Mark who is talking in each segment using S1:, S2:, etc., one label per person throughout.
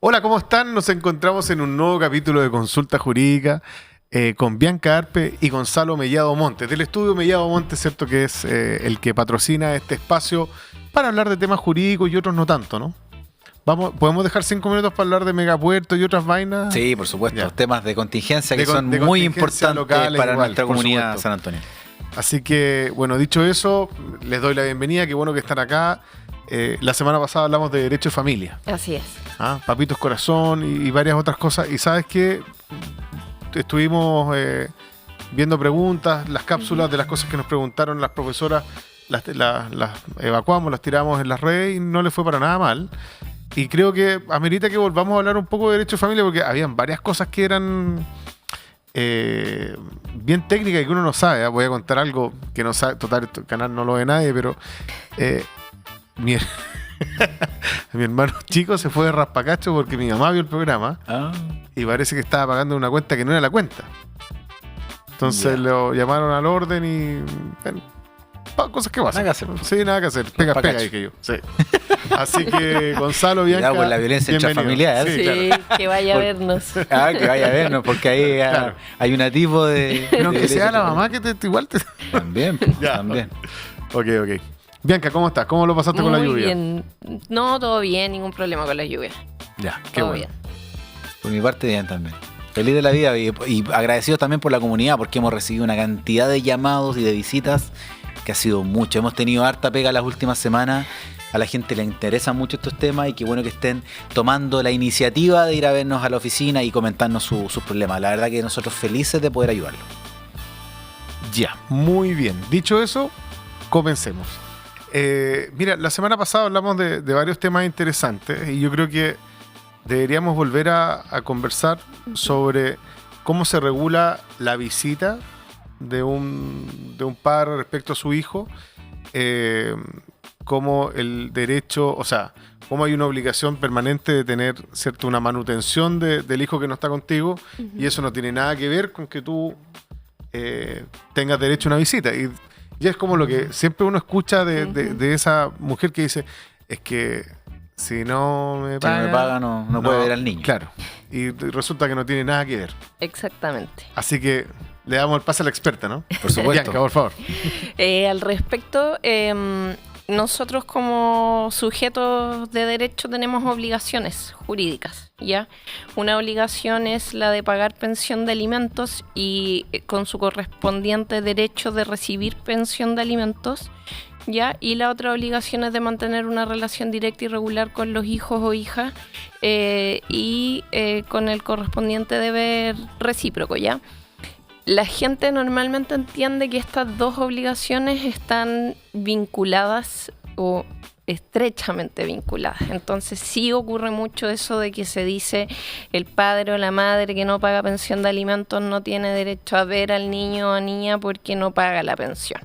S1: Hola, ¿cómo están? Nos encontramos en un nuevo capítulo de Consulta Jurídica con Bianca Arpe y Gonzalo Mellado Montes, del estudio Mellado Montes, ¿cierto? Que es el que patrocina este espacio para hablar de temas jurídicos y otros no tanto, ¿no? ¿Podemos dejar 5 minutos para hablar de megapuertos y otras vainas?
S2: Sí, por supuesto.
S1: Ya.
S2: Temas de contingencia que son
S1: de
S2: muy
S1: contingencia
S2: importantes
S1: locales
S2: para
S1: igual,
S2: nuestra
S1: por
S2: comunidad
S1: supuesto.
S2: San Antonio.
S1: Así que, bueno, dicho eso, les doy la bienvenida. Qué bueno que están acá. La semana pasada hablamos de derecho de familia.
S3: Así es.
S1: Papitos Corazón y varias otras cosas. Y sabes que estuvimos viendo preguntas, las cápsulas de las cosas que nos preguntaron las profesoras, las evacuamos, las tiramos en las redes y no les fue para nada mal. Y creo que amerita que volvamos a hablar un poco de derecho de familia porque habían varias cosas que eran bien técnicas y que uno no sabe. Voy a contar algo que no sabe, total, este canal no lo ve nadie, pero mi hermano chico se fue de raspacacho porque mi mamá vio el programa y parece que estaba pagando una cuenta que no era la cuenta. Entonces lo llamaron al orden y cosas que pasan.
S2: Nada que hacer.
S1: Sí, nada que hacer. Pega, dije yo. Sí. Así que Gonzalo, Bianca,
S2: Cuidado con la violencia intrafamiliar.
S1: Sí,
S3: Sí,
S1: claro.
S3: que vaya a vernos.
S2: Que vaya a vernos, porque ahí
S1: Claro.
S2: hay una tipo de...
S1: Pero aunque
S2: de
S1: sea la
S2: derecho
S1: mamá que igual te...
S2: También,
S1: Ya.
S2: también.
S1: Ok. Bianca, ¿cómo estás? ¿Cómo lo pasaste con la
S3: Muy
S1: lluvia?
S3: bien. No, todo bien, ningún problema con la lluvia.
S1: Ya, qué
S3: Todo
S1: bueno.
S3: bien.
S2: Por mi parte, bien también. Feliz de la vida y agradecidos también por la comunidad, porque hemos recibido una cantidad de llamados y de visitas que ha sido mucho. Hemos tenido harta pega las últimas semanas. A la gente le interesan mucho estos temas y qué bueno que estén tomando la iniciativa de ir a vernos a la oficina y comentarnos sus problemas. La verdad que nosotros felices de poder ayudarlos.
S1: Ya, muy bien. Dicho eso, comencemos. Mira, la semana pasada hablamos de varios temas interesantes y yo creo que deberíamos volver a conversar sobre cómo se regula la visita de un padre respecto a su hijo, cómo el derecho, o sea, cómo hay una obligación permanente de tener, ¿cierto?, una manutención del hijo que no está contigo y eso no tiene nada que ver con que tú tengas derecho a una visita. Y es como lo que siempre uno escucha de esa mujer que dice, es que si no me
S2: Si no
S1: paga,
S2: me paga, no puede ver al niño.
S1: Claro. Y resulta que no tiene nada que ver.
S3: Exactamente.
S1: Así que le damos el pase a la experta, ¿no?
S2: Por supuesto.
S1: Bianca, por favor.
S3: Al respecto, nosotros como sujetos de derecho tenemos obligaciones jurídicas, ¿ya? Una obligación es la de pagar pensión de alimentos y con su correspondiente derecho de recibir pensión de alimentos, ¿ya? Y la otra obligación es de mantener una relación directa y regular con los hijos o hijas y con el correspondiente deber recíproco, ¿ya? La gente normalmente entiende que estas dos obligaciones están vinculadas o estrechamente vinculadas. Entonces sí ocurre mucho eso de que se dice el padre o la madre que no paga pensión de alimentos no tiene derecho a ver al niño o niña porque no paga la pensión.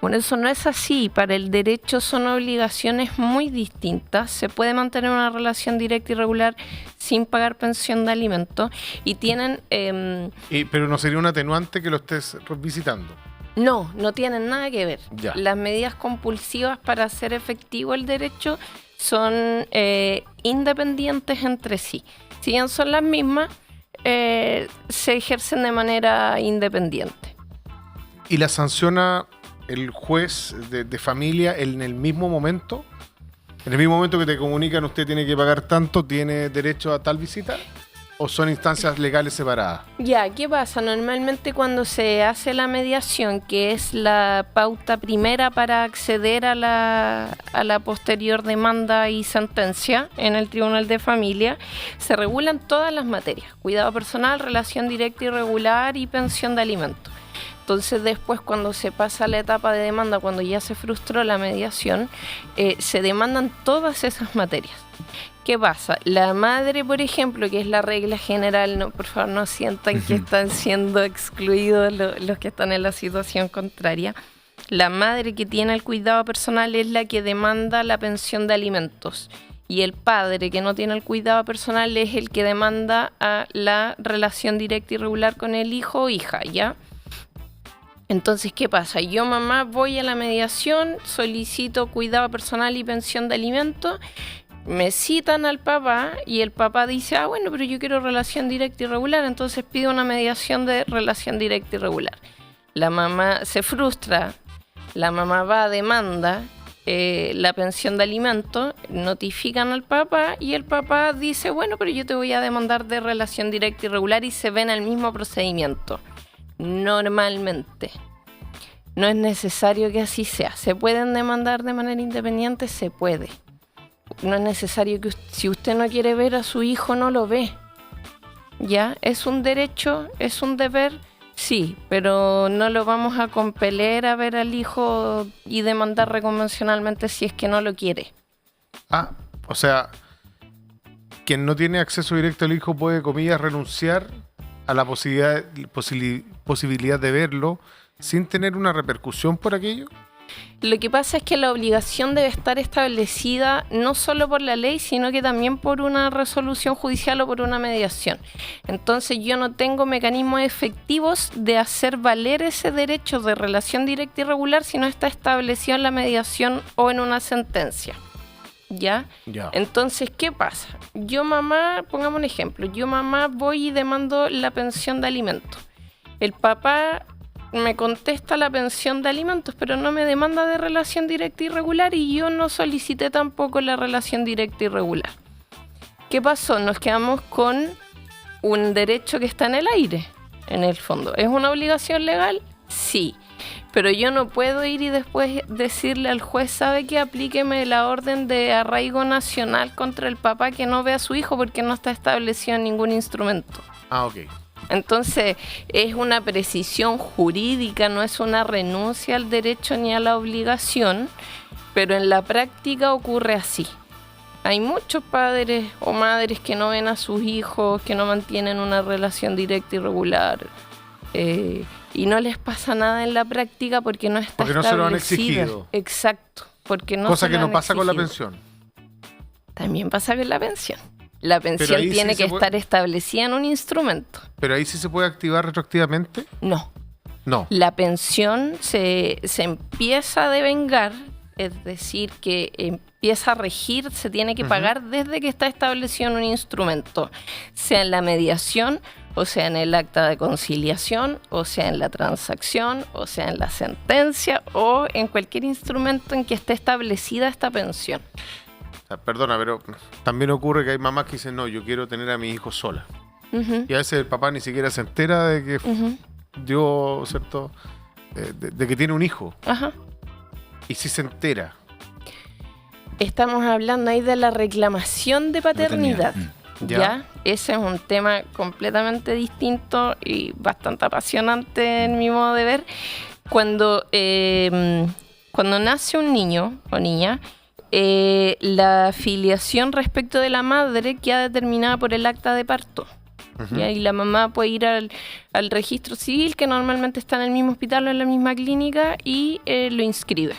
S3: Bueno, eso no es así. Para el derecho son obligaciones muy distintas. Se puede mantener una relación directa y regular sin pagar pensión de alimentos y tienen...
S1: Pero no sería un atenuante que lo estés visitando.
S3: No tienen nada que ver.
S1: Ya.
S3: Las medidas compulsivas para hacer efectivo el derecho son independientes entre sí. Si bien son las mismas, se ejercen de manera independiente.
S1: ¿Y la sanciona el juez de familia en el mismo momento? ¿En el mismo momento que te comunican usted tiene que pagar tanto, tiene derecho a tal visita? ¿O son instancias legales separadas?
S3: Ya, ¿qué pasa? Normalmente cuando se hace la mediación, que es la pauta primera para acceder a la posterior demanda y sentencia en el Tribunal de Familia, se regulan todas las materias: cuidado personal, relación directa y regular y pensión de alimentos. Entonces después, cuando se pasa a la etapa de demanda, cuando ya se frustró la mediación, se demandan todas esas materias. ¿Qué pasa? La madre, por ejemplo, que es la regla general, no, por favor no sientan que están siendo excluidos los que están en la situación contraria. La madre que tiene el cuidado personal es la que demanda la pensión de alimentos. Y el padre que no tiene el cuidado personal es el que demanda a la relación directa y regular con el hijo o hija, ¿ya? Entonces, ¿qué pasa? Yo, mamá, voy a la mediación, solicito cuidado personal y pensión de alimentos. me citan al papá y el papá dice, bueno, pero yo quiero relación directa y regular, entonces pide una mediación de relación directa y regular. La mamá se frustra, la mamá va a demanda la pensión de alimento, notifican al papá y el papá dice, bueno, pero yo te voy a demandar de relación directa y regular y se ven el mismo procedimiento. Normalmente. No es necesario que así sea. ¿Se pueden demandar de manera independiente? Se puede. No es necesario que si usted no quiere ver a su hijo, no lo ve. ¿Ya? ¿Es un derecho? ¿Es un deber? Sí, pero no lo vamos a compeler a ver al hijo y demandar reconvencionalmente si es que no lo quiere.
S1: O sea, quien no tiene acceso directo al hijo puede, comillas, renunciar a la posibilidad de verlo sin tener una repercusión por aquello.
S3: Lo que pasa es que la obligación debe estar establecida no solo por la ley, sino que también por una resolución judicial o por una mediación. Entonces yo no tengo mecanismos efectivos de hacer valer ese derecho de relación directa y regular si no está establecido en la mediación o en una sentencia. ¿Ya? Entonces, ¿qué pasa? Yo mamá, pongamos un ejemplo, yo mamá voy y demando la pensión de alimentos. El papá me contesta la pensión de alimentos, pero no me demanda de relación directa y regular y yo no solicité tampoco la relación directa y regular. ¿Qué pasó? Nos quedamos con un derecho que está en el aire, en el fondo. ¿Es una obligación legal? Sí. Pero yo no puedo ir y después decirle al juez, ¿sabe qué? Aplíqueme la orden de arraigo nacional contra el papá que no ve a su hijo porque no está establecido en ningún instrumento.
S1: Ok.
S3: Entonces, es una precisión jurídica, no es una renuncia al derecho ni a la obligación, pero en la práctica ocurre así. Hay muchos padres o madres que no ven a sus hijos, que no mantienen una relación directa y regular, y no les pasa nada en la práctica porque no está establecida.
S1: Porque no se lo han exigido.
S3: Exacto, porque no
S1: cosa
S3: se
S1: que
S3: lo
S1: no
S3: han
S1: pasa con la
S3: exigido.
S1: pensión.
S3: También pasa con la pensión. La pensión
S1: ahí
S3: tiene
S1: sí
S3: que estar establecida en un instrumento.
S1: ¿Pero ahí sí se puede activar retroactivamente?
S3: No.
S1: No.
S3: La pensión se empieza a devengar, es decir, que empieza a regir, se tiene que pagar desde que está establecido en un instrumento, sea en la mediación, o sea en el acta de conciliación, o sea en la transacción, o sea en la sentencia, o en cualquier instrumento en que esté establecida esta pensión.
S1: O sea, perdona, pero también ocurre que hay mamás que dicen, no, yo quiero tener a mi hijo sola. Y a veces el papá ni siquiera se entera de que dio, ¿cierto? De que tiene un hijo.
S3: Ajá.
S1: Y sí se entera.
S3: Estamos hablando ahí de la reclamación de paternidad.
S1: Ya.
S3: Ese es un tema completamente distinto y bastante apasionante en mi modo de ver. Cuando nace un niño o niña, la filiación respecto de la madre queda determinada por el acta de parto. ¿Ya? Y la mamá puede ir al registro civil, que normalmente está en el mismo hospital o en la misma clínica, y lo inscribe.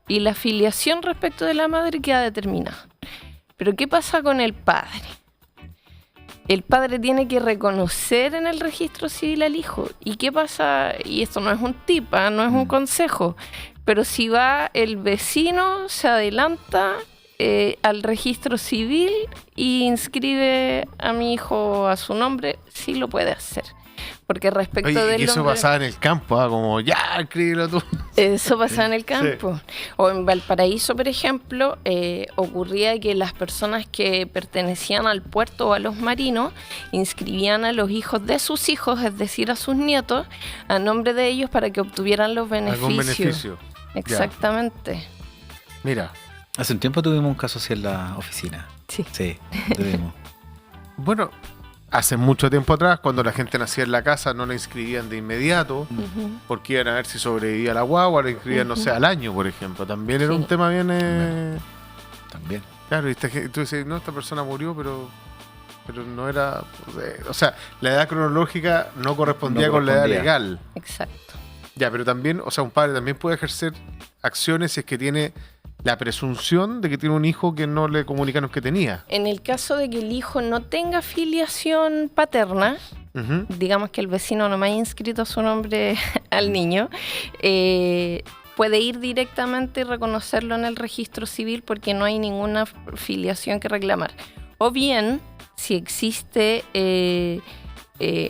S3: Y la filiación respecto de la madre queda determinada. Pero ¿qué pasa con el padre? El padre tiene que reconocer en el registro civil al hijo. ¿Y qué pasa? Y esto no es un tip, no es un consejo. Pero si va el vecino, se adelanta al registro civil y inscribe a mi hijo a su nombre, sí lo puede hacer. Porque respecto del
S1: y eso
S3: nombre,
S1: pasaba en el campo, como ya, escríbelo tú.
S3: eso pasaba en el campo. Sí. O en Valparaíso, por ejemplo, ocurría que las personas que pertenecían al puerto o a los marinos inscribían a los hijos de sus hijos, es decir, a sus nietos, a nombre de ellos para que obtuvieran los beneficios.
S1: ¿Algún beneficio?
S3: Exactamente.
S1: Ya. Mira.
S2: Hace un tiempo tuvimos un caso así en la oficina.
S3: Sí.
S2: Sí, tuvimos.
S1: Bueno, hace mucho tiempo atrás, cuando la gente nacía en la casa, no la inscribían de inmediato, porque iban a ver si sobrevivía la guagua, la inscribían, no sé, al año, por ejemplo. También era un tema bien...
S2: También.
S1: Claro, y tú dices, no, esta persona murió, pero no era... O sea, la edad cronológica no correspondía con la edad legal.
S3: Exacto.
S1: Ya, pero también, o sea, un padre también puede ejercer acciones si es que tiene la presunción de que tiene un hijo que no le comunicaron que tenía.
S3: En el caso de que el hijo no tenga filiación paterna, digamos que el vecino no me haya inscrito su nombre al niño, puede ir directamente y reconocerlo en el registro civil porque no hay ninguna filiación que reclamar. O bien, si existe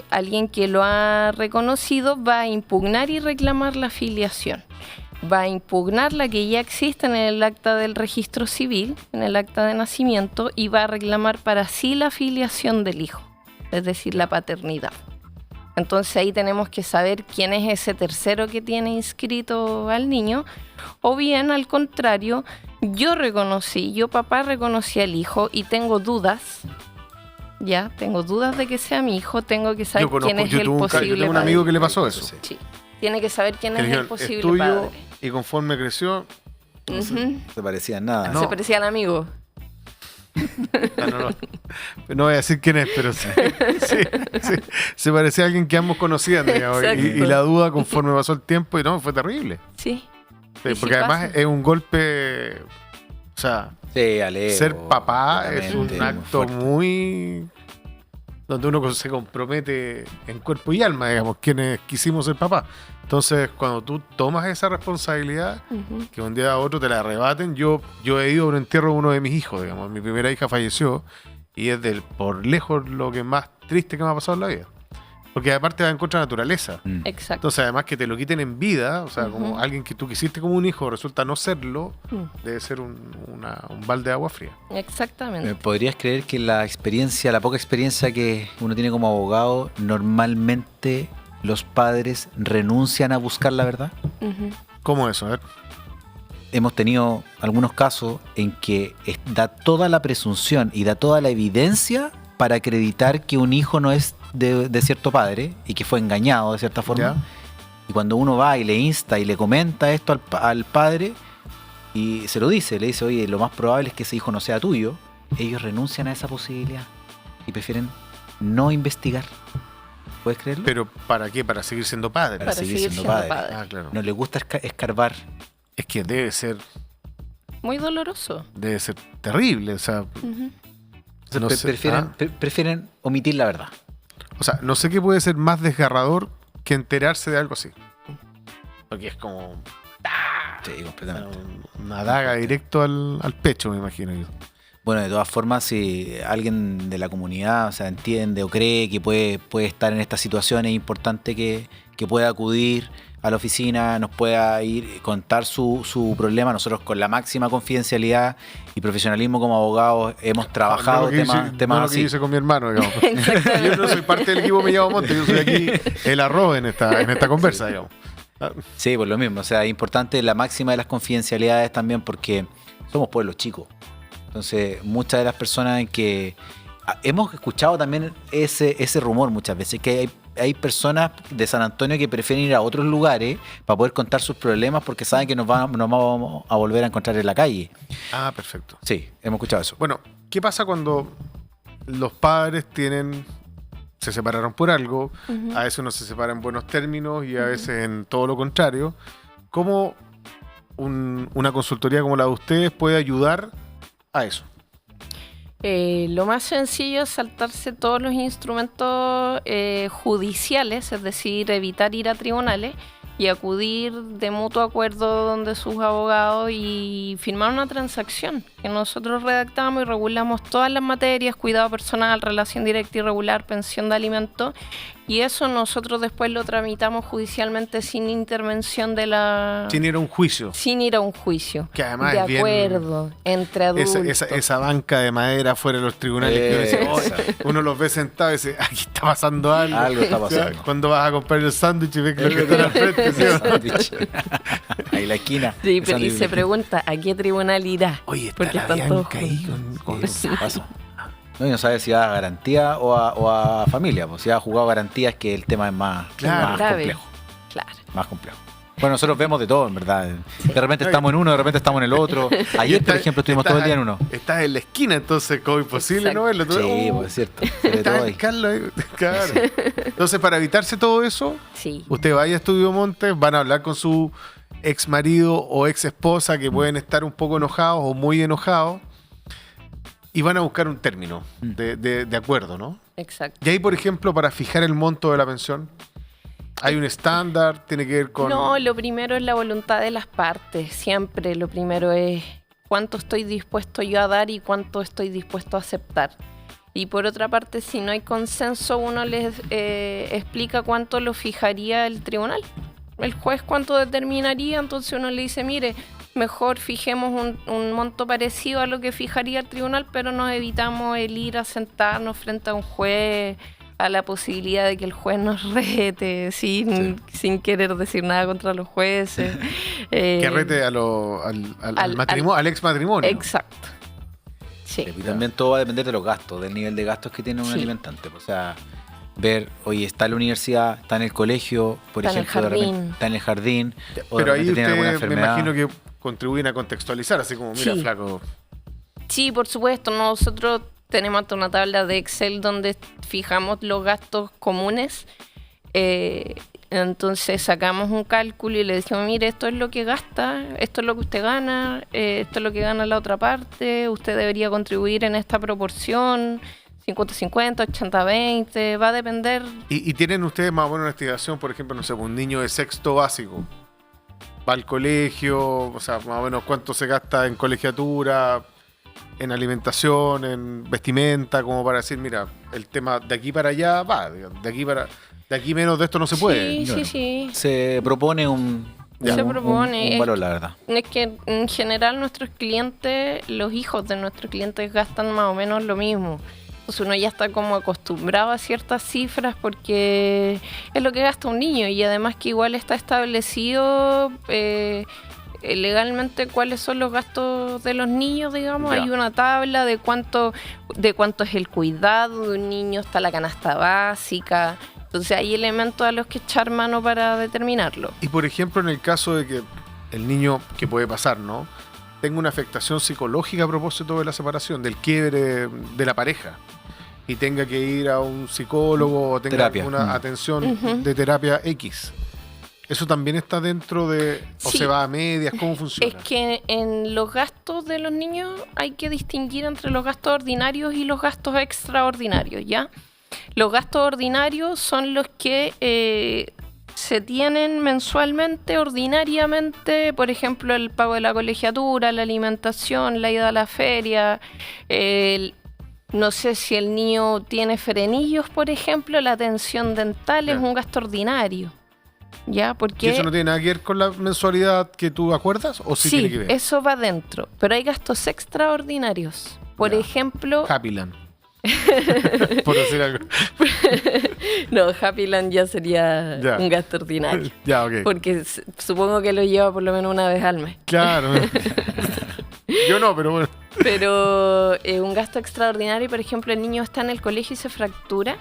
S3: alguien que lo ha reconocido, va a impugnar y reclamar la filiación. Va a impugnar la que ya existe en el acta del registro civil, en el acta de nacimiento, y va a reclamar para sí la filiación del hijo, es decir, la paternidad. Entonces ahí tenemos que saber quién es ese tercero que tiene inscrito al niño, o bien al contrario, yo papá reconocí al hijo y tengo dudas. Ya, tengo dudas de que sea mi hijo, tengo que saber quién es el posible padre.
S1: Yo tengo un amigo que le pasó eso.
S3: Sí, tiene que saber quién es el posible
S1: es tuyo,
S3: padre.
S1: y conforme creció,
S2: No se parecía en nada.
S1: No.
S3: Se parecían amigos.
S1: No voy a decir quién es, pero sí, se parecía a alguien que ambos conocían, digamos, y la duda conforme pasó el tiempo, y no, fue terrible.
S3: Sí.
S1: Porque además es un golpe, o sea,
S2: Sí, Alejo,
S1: ser papá es un
S2: claramente,
S1: acto
S2: fuerte.
S1: muy donde uno se compromete en cuerpo y alma, digamos, quienes quisimos ser papá. Entonces, cuando tú tomas esa responsabilidad, que un día a otro te la arrebaten, yo he ido a un entierro de uno de mis hijos, digamos, mi primera hija falleció, y es por lejos lo que más triste que me ha pasado en la vida. Porque aparte va en contra de la naturaleza.
S3: Exacto.
S1: Entonces, además que te lo quiten en vida, o sea, como alguien que tú quisiste como un hijo, resulta no serlo, debe ser un balde de agua fría.
S3: Exactamente.
S2: ¿Podrías creer que la poca experiencia que uno tiene como abogado, normalmente los padres renuncian a buscar la verdad?
S1: ¿Cómo eso? A ver.
S2: Hemos tenido algunos casos en que da toda la presunción y da toda la evidencia para acreditar que un hijo no es de cierto padre y que fue engañado de cierta forma.
S1: ¿Ya?
S2: Y cuando uno va y le insta y le comenta esto al padre y se lo dice, le dice, oye, lo más probable es que ese hijo no sea tuyo, ellos renuncian a esa posibilidad y prefieren no investigar. ¿Puedes creerlo?
S1: ¿Pero para qué? ¿Para seguir siendo padre?
S2: Para seguir siendo padre.
S1: Ah, claro.
S2: No les gusta escarbar.
S1: Es que debe ser
S3: Muy doloroso.
S1: terrible, o sea, no sé,
S2: Prefieren omitir la verdad.
S1: o sea, no sé qué puede ser más desgarrador que enterarse de algo así. Porque es como
S2: Sí, completamente.
S1: una daga directo al pecho, me imagino yo.
S2: Bueno, de todas formas, si alguien de la comunidad, o sea, entiende o cree que puede estar en esta situación, es importante que pueda acudir a la oficina, nos pueda ir contar su problema. Nosotros con la máxima confidencialidad y profesionalismo como abogados hemos trabajado temas
S1: lo que
S2: así.
S1: hice con mi hermano, digamos. Yo no soy parte del equipo Me Llamo Monte, yo soy aquí el arroz en esta conversa, digamos.
S2: Sí, por lo mismo. O sea, es importante la máxima de las confidencialidades también porque somos pueblos chicos. Entonces, muchas de las personas en que hemos escuchado también ese rumor muchas veces, que hay personas de San Antonio que prefieren ir a otros lugares para poder contar sus problemas porque saben que nos vamos a volver a encontrar en la calle.
S1: Ah, perfecto.
S2: Sí, hemos escuchado eso.
S1: Bueno, ¿qué pasa cuando los padres se separaron por algo? A veces uno se separa en buenos términos y a veces en todo lo contrario. ¿Cómo una consultoría como la de ustedes puede ayudar a eso?
S3: Lo más sencillo es saltarse todos los instrumentos judiciales, es decir, evitar ir a tribunales y acudir de mutuo acuerdo donde sus abogados y firmar una transacción que nosotros redactamos y regulamos todas las materias, cuidado personal, relación directa y regular, pensión de alimentos, y eso nosotros después lo tramitamos judicialmente sin intervención de la...
S1: Sin ir a un juicio.
S3: Sin ir a un juicio.
S1: Que además
S3: de
S1: es bien...
S3: acuerdo, entre adultos.
S1: Esa banca de madera fuera de los tribunales que uno los ve sentados y dice, aquí está pasando algo.
S2: Algo está pasando.
S1: Cuando vas a comprar el sándwich y ves que lo que está al frente, ¿sí?
S2: Ahí en la esquina.
S3: Sí, pero y se pregunta, ¿a qué tribunal irá?
S1: Oye, está
S3: porque
S1: la
S3: están todos
S1: Bianca ahí con
S2: Pasa. No, y no sabe si va a garantía o a familia. Pues si ha jugado garantías, que el tema es más
S3: grave.
S2: complejo.
S3: Claro.
S2: Más complejo. Bueno, nosotros vemos de todo, en verdad. De repente estamos en uno, de repente estamos en el otro. Ayer, por ejemplo, estuvimos todo el día en uno.
S1: Estás en la esquina, entonces como imposible no verlo.
S2: Sí, pues es cierto. De todo ahí.
S1: Claro. Entonces, para evitarse todo eso,
S3: Sí.
S1: usted vaya a Estudio Montes, van a hablar con su ex marido o ex esposa que pueden estar un poco enojados o muy enojados y van a buscar un término de acuerdo, ¿no?
S3: Exacto.
S1: Y ahí, por ejemplo, para fijar el monto de la pensión. ¿Hay un estándar? ¿Tiene que ver con...?
S3: No, lo primero es la voluntad de las partes. Siempre lo primero es cuánto estoy dispuesto yo a dar y cuánto estoy dispuesto a aceptar. Y por otra parte, si no hay consenso, uno les explica cuánto lo fijaría el tribunal. El juez cuánto determinaría, entonces uno le dice, mire, mejor fijemos un monto parecido a lo que fijaría el tribunal, pero nos evitamos el ir a sentarnos frente a un juez, a la posibilidad de que el juez nos rete sin querer decir nada contra los jueces.
S1: Que rete al ex matrimonio.
S3: Exacto. Sí.
S2: Y también todo va a depender de los gastos, del nivel de gastos que tiene un alimentante. O sea, ver, oye, está en la universidad, está en el colegio, por
S3: está
S2: ejemplo,
S3: en el jardín.
S2: Está en el jardín.
S1: Pero ahí
S2: tiene alguna
S1: ustedes me
S2: enfermedad.
S1: imagino que contribuyen a contextualizar, así como, mira,
S3: Sí.
S1: flaco.
S3: Sí, por supuesto. Nosotros tenemos hasta una tabla de Excel donde fijamos los gastos comunes. Entonces sacamos un cálculo y le decimos, mire, esto es lo que gasta, esto es lo que usted gana, esto es lo que gana la otra parte, usted debería contribuir en esta proporción, 50-50, 80-20, va a depender.
S1: ¿Y tienen ustedes más o menos una estimación, por ejemplo, no sé, un niño de sexto básico? Va al colegio, o sea, más o menos cuánto se gasta en colegiatura, en alimentación, en vestimenta, como para decir, mira, el tema de aquí para allá va, digamos, de aquí menos de esto no se puede.
S3: Sí.
S2: Se propone un valor, la verdad.
S3: Es que en general nuestros clientes, los hijos de nuestros clientes gastan más o menos lo mismo. Entonces uno ya está como acostumbrado a ciertas cifras porque es lo que gasta un niño y además que igual está establecido legalmente cuáles son los gastos de los niños, digamos.
S2: Ya.
S3: Hay una tabla de cuánto es el cuidado de un niño, está la canasta básica. Entonces hay elementos a los que echar mano para determinarlo.
S1: Y por ejemplo, en el caso de que el niño, que puede pasar, ¿no?, tenga una afectación psicológica a propósito de la separación, del quiebre de la pareja, y tenga que ir a un psicólogo o tenga
S2: Terapia.
S1: alguna atención de terapia X. ¿Eso también está dentro de, o
S3: Sí.
S1: se va a medias? ¿Cómo funciona?
S3: Es que en los gastos de los niños hay que distinguir entre los gastos ordinarios y los gastos extraordinarios, ¿ya? Los gastos ordinarios son los que se tienen mensualmente, ordinariamente, por ejemplo, el pago de la colegiatura, la alimentación, la ida a la feria, no sé si el niño tiene frenillos, por ejemplo, la atención dental es
S1: Ya.
S3: un gasto ordinario, ¿ya?
S1: ¿Y
S3: Porque
S1: eso no tiene nada que ver con la mensualidad que tú acuerdas? ¿O sí, tiene que ver?
S3: eso va dentro, pero hay gastos extraordinarios. Por
S1: Ya.
S3: ejemplo,
S1: Happyland. Por decir algo.
S3: no, Happyland ya sería
S1: Ya.
S3: un gasto ordinario.
S1: Ya, ok.
S3: Porque supongo que lo lleva por lo menos una vez al mes.
S1: Claro. Yo no, pero bueno.
S3: Pero un gasto extraordinario, por ejemplo, el niño está en el colegio y se fractura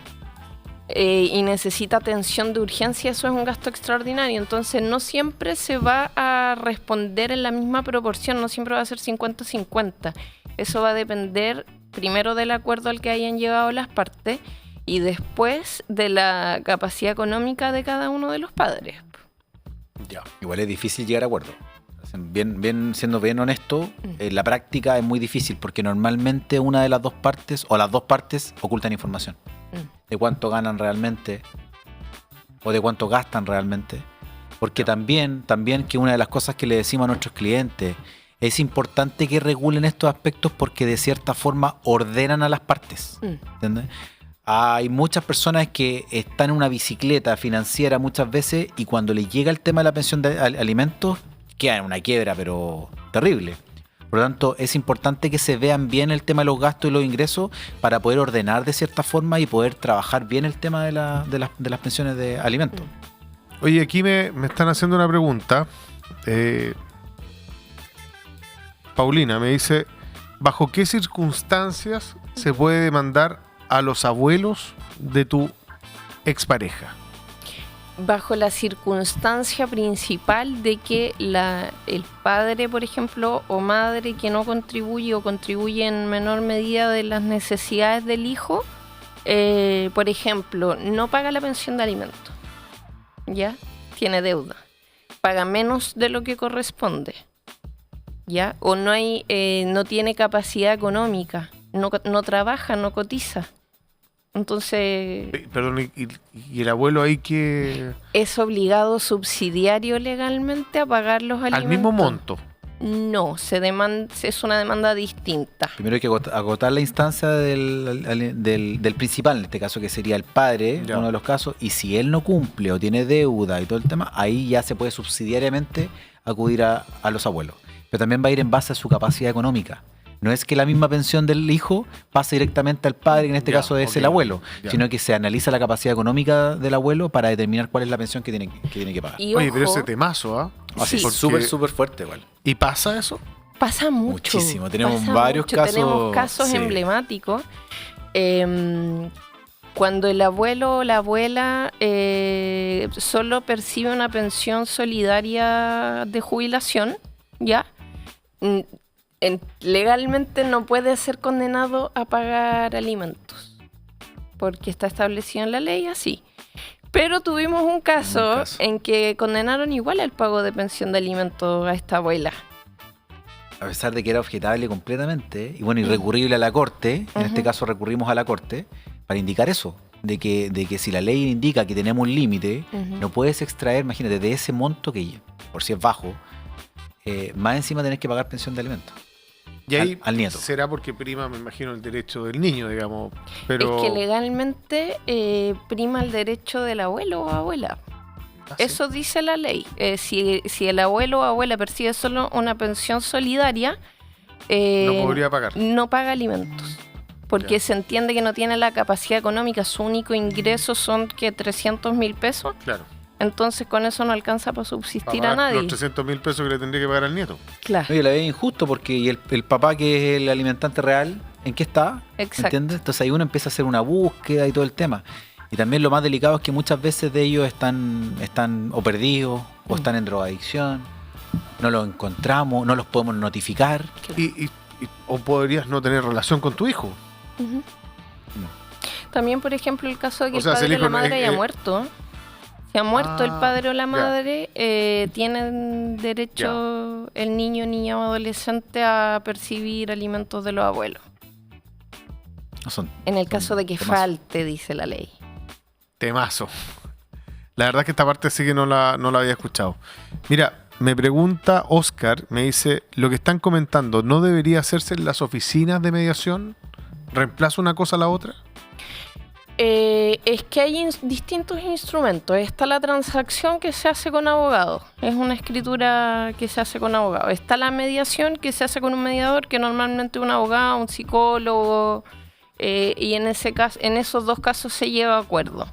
S3: y necesita atención de urgencia, eso es un gasto extraordinario. Entonces no siempre se va a responder en la misma proporción, no siempre va a ser 50-50. Eso va a depender primero del acuerdo al que hayan llevado las partes y después de la capacidad económica de cada uno de los padres.
S2: Ya. Igual es difícil llegar a acuerdo. Siendo bien honesto, la práctica es muy difícil porque normalmente una de las dos partes o las dos partes ocultan información de cuánto ganan realmente o de cuánto gastan realmente. Porque también que una de las cosas que le decimos a nuestros clientes es importante que regulen estos aspectos porque de cierta forma ordenan a las partes. ¿Entiendes? Hay muchas personas que están en una bicicleta financiera muchas veces y cuando les llega el tema de la pensión de alimentos quedan en una quiebra pero terrible. Por lo tanto, es importante que se vean bien el tema de los gastos y los ingresos para poder ordenar de cierta forma y poder trabajar bien el tema de las pensiones de alimentos.
S1: Oye, aquí me están haciendo una pregunta. Paulina me dice, ¿bajo qué circunstancias se puede demandar a los abuelos de tu expareja?
S3: Bajo la circunstancia principal de que el padre, por ejemplo, o madre que no contribuye o contribuye en menor medida de las necesidades del hijo, por ejemplo, no paga la pensión de alimentos, ¿ya? Tiene deuda, paga menos de lo que corresponde, ¿ya? O no tiene capacidad económica, no trabaja, no cotiza, Entonces,
S1: Perdón, y el abuelo ahí que...
S3: es obligado subsidiario legalmente a pagar los alimentos.
S1: Al mismo monto.
S3: No, es una demanda distinta.
S2: Primero hay que agotar la instancia del principal, en este caso que sería el padre,
S1: Ya.
S2: uno de los casos, y si él no cumple o tiene deuda y todo el tema, ahí ya se puede subsidiariamente acudir a los abuelos. Pero también va a ir en base a su capacidad económica. No es que la misma pensión del hijo pase directamente al padre, que en este
S1: Ya,
S2: caso es
S1: ok,
S2: el abuelo,
S1: ya.
S2: sino que se analiza la capacidad económica del abuelo para determinar cuál es la pensión que tiene que pagar.
S3: Y
S1: Oye, pero
S3: ojo,
S1: ese temazo, ¿ah?
S2: Así,
S3: sí.
S1: Porque-
S2: súper fuerte igual.
S1: ¿Y pasa eso?
S3: pasa mucho.
S2: Muchísimo, tenemos
S3: pasa
S2: varios
S3: mucho.
S2: casos,
S3: Tenemos casos
S2: sí.
S3: emblemáticos. Cuando el abuelo o la abuela solo percibe una pensión solidaria de jubilación, ¿ya? Legalmente no puede ser condenado a pagar alimentos, porque está establecido en la ley así. Pero tuvimos un caso en que condenaron igual el pago de pensión de alimentos a esta abuela.
S2: A pesar de que era objetable completamente, y bueno, irrecurrible a la corte, en este caso recurrimos a la corte, para indicar eso, de que si la ley indica que tenemos un límite, no puedes extraer, imagínate, de ese monto que por si es bajo, más encima tenés que pagar pensión de alimentos.
S1: Y ahí
S2: Al nieto.
S1: será porque prima, me imagino, el derecho del niño, digamos. Pero...
S3: Es que legalmente prima el derecho del abuelo o abuela.
S1: Ah, sí.
S3: Eso dice la ley. Si el abuelo o abuela percibe solo una pensión solidaria,
S1: No podría pagar.
S3: no paga alimentos. Porque
S1: Ya.
S3: se entiende que no tiene la capacidad económica. Su único ingreso son que 300.000 pesos.
S1: Claro.
S3: Entonces con eso no alcanza para subsistir
S1: Para
S3: a
S1: pagar
S3: nadie.
S1: los 300.000 pesos que le tendría que pagar al nieto.
S3: Claro.
S2: Oye, la veo injusto porque y el papá que es el alimentante real, ¿en qué está?
S3: Exacto.
S2: ¿Entiendes? Entonces ahí uno empieza a hacer una búsqueda y todo el tema. Y también lo más delicado es que muchas veces de ellos están o perdidos o están en drogadicción, no los encontramos, no los podemos notificar.
S1: O podrías no tener relación con tu hijo.
S3: Ujú. También, por ejemplo, el caso de que
S1: O sea,
S3: el
S1: si el
S3: padre o la
S1: hijo
S3: madre haya muerto. Si ha muerto el padre o la
S1: ya.
S3: madre, tienen derecho el niño, niña o adolescente a percibir alimentos de los abuelos.
S2: No son,
S3: En el caso de que
S2: temazo.
S3: falte, dice la ley.
S1: Temazo. La verdad es que esta parte sí que no la había escuchado. Mira, me pregunta Oscar, me dice, lo que están comentando, ¿no debería hacerse en las oficinas de mediación? ¿Reemplaza una cosa a la otra?
S3: Es que hay distintos instrumentos. Está la transacción que se hace con abogado. Es una escritura que se hace con abogado. Está la mediación que se hace con un mediador, que normalmente es un abogado, un psicólogo. Y en esos dos casos se lleva a acuerdo.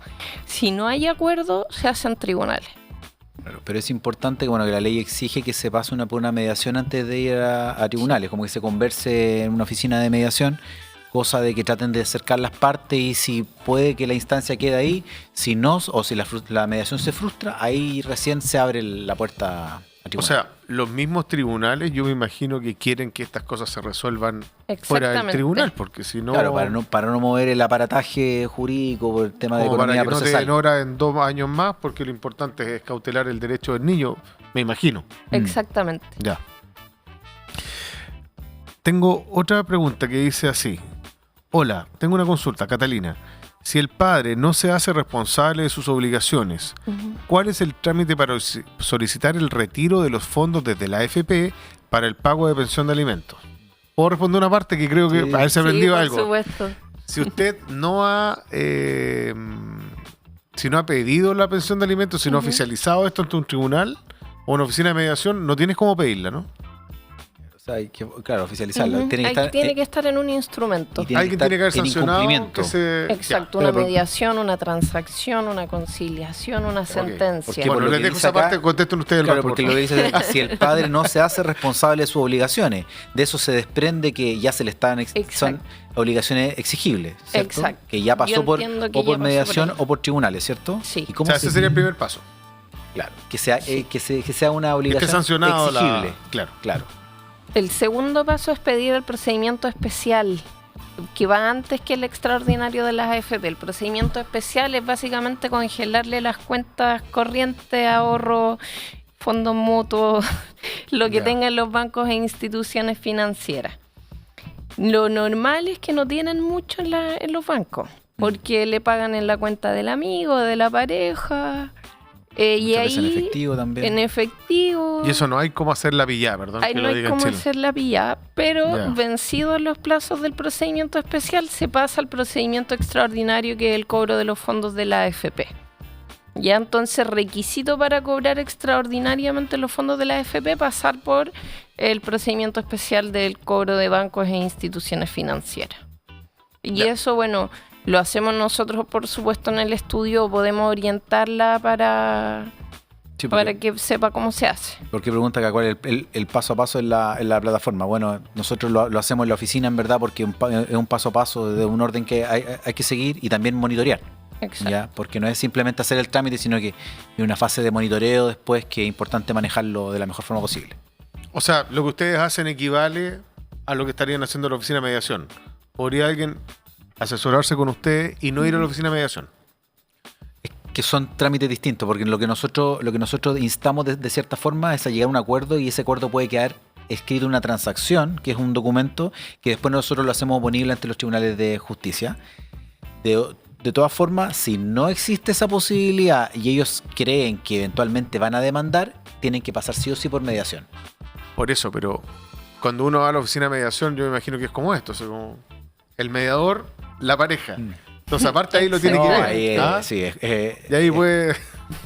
S3: Si no hay acuerdo, se hace en tribunales.
S2: Claro, pero es importante que, bueno, que la ley exige que se pase por una mediación antes de ir a tribunales, como que se converse en una oficina de mediación, cosa de que traten de acercar las partes y si puede que la instancia quede ahí, si no, o si la mediación se frustra, ahí recién se abre la puerta a
S1: O
S2: tribunal.
S1: sea, los mismos tribunales yo me imagino que quieren que estas cosas se resuelvan fuera del
S3: Exactamente.
S1: tribunal, porque si no...
S2: Claro, para no mover el aparataje jurídico por el tema de
S1: como para
S2: economía
S1: que no te
S2: procesal.
S1: den hora en 2 años más, porque lo importante es cautelar el derecho del niño, me imagino.
S3: Exactamente.
S1: Ya. Tengo otra pregunta que dice así. Hola, tengo una consulta, Catalina. Si el padre no se hace responsable de sus obligaciones, ¿cuál es el trámite para solicitar el retiro de los fondos desde la AFP para el pago de pensión de alimentos? Puedo responder una parte que creo que
S2: Sí.
S1: haberse
S3: Sí,
S1: aprendido
S3: por
S1: algo.
S3: supuesto.
S1: Si usted no ha si no ha pedido la pensión de alimentos, si no ha oficializado esto ante un tribunal o una oficina de mediación, no tienes cómo pedirla, ¿no?
S2: O sea, hay que, claro, oficializarla.
S3: Ujú. Tiene que estar en un instrumento.
S2: y tiene
S1: Alguien
S2: que
S1: tiene que haber
S2: estar en
S1: sancionado
S2: incumplimiento.
S1: que se...
S3: Exacto,
S2: Ya.
S3: una
S2: Pero-
S3: mediación, una transacción, una conciliación, una sentencia.
S2: Porque
S1: Bueno,
S2: por lo
S1: les
S2: que
S1: dejo
S2: dice
S1: esa
S2: acá-
S1: parte, contesten ustedes el
S2: Claro,
S1: resto,
S2: porque
S1: por
S2: lo que dice es, si el padre no se hace responsable de sus obligaciones, de eso se desprende que ya se le están son
S3: Exacto.
S2: obligaciones exigibles, ¿cierto?
S3: Exacto.
S2: Que ya pasó
S3: Yo
S2: por,
S3: entiendo que
S2: o
S3: ya
S2: por
S3: pasó
S2: mediación
S3: por ahí.
S2: o por tribunales, ¿cierto?
S3: Sí.
S2: ¿Y
S1: O
S2: cómo
S1: sea, ese sería el primer paso.
S2: Claro, que sea, que sea una
S1: Que
S2: obligación
S1: esté sancionado
S2: exigible.
S1: Claro.
S2: Claro.
S3: El segundo paso es pedir el procedimiento especial, que va antes que el extraordinario de las AFP. El procedimiento especial es básicamente congelarle las cuentas corrientes, ahorro, fondos mutuos, lo que
S1: Ya.
S3: tengan los bancos e instituciones financieras. Lo normal es que no tienen mucho en los bancos. porque le pagan en la cuenta del amigo, de la pareja. Y
S2: Muchas veces
S3: ahí,
S2: en efectivo también.
S3: en efectivo.
S1: Y eso no hay cómo hacer la pillada, perdón
S3: Ahí
S1: que
S3: no
S1: lo
S3: hay
S1: diga en
S3: cómo
S1: Chile.
S3: hacer la pillada, pero
S1: Ya.
S3: vencidos los plazos del procedimiento especial, se pasa al procedimiento extraordinario, que es el cobro de los fondos de la AFP. Ya, entonces, requisito para cobrar extraordinariamente los fondos de la AFP, pasar por el procedimiento especial del cobro de bancos e instituciones financieras. Y
S1: Ya.
S3: eso, bueno, lo hacemos nosotros, por supuesto, en el estudio, podemos orientarla para
S2: Sí, porque-
S3: que sepa cómo se hace.
S2: Porque pregunta acá cuál es el paso a paso en la plataforma. Bueno, nosotros lo hacemos en la oficina, en verdad, porque es un paso a paso de un orden que hay que seguir y también monitorear.
S3: Exacto.
S2: ¿Ya? Porque no es simplemente hacer el trámite, sino que hay una fase de monitoreo después que es importante manejarlo de la mejor forma posible.
S1: O sea, lo que ustedes hacen equivale a lo que estarían haciendo la oficina de mediación. ¿Podría alguien asesorarse con usted y no ir a la oficina de mediación?
S2: Que son trámites distintos, porque lo que nosotros instamos de cierta forma es a llegar a un acuerdo, y ese acuerdo puede quedar escrito en una transacción, que es un documento que después nosotros lo hacemos oponible ante los tribunales de justicia. De todas formas, si no existe esa posibilidad y ellos creen que eventualmente van a demandar, tienen que pasar sí o sí por mediación.
S1: Por eso, pero cuando uno va a la oficina de mediación, yo me imagino que es como esto, o sea, como el mediador, la pareja. Entonces, aparte ahí lo tiene que
S2: No,
S1: ver.
S2: ahí,
S1: ¿ah?
S2: sí,
S1: Y ahí puede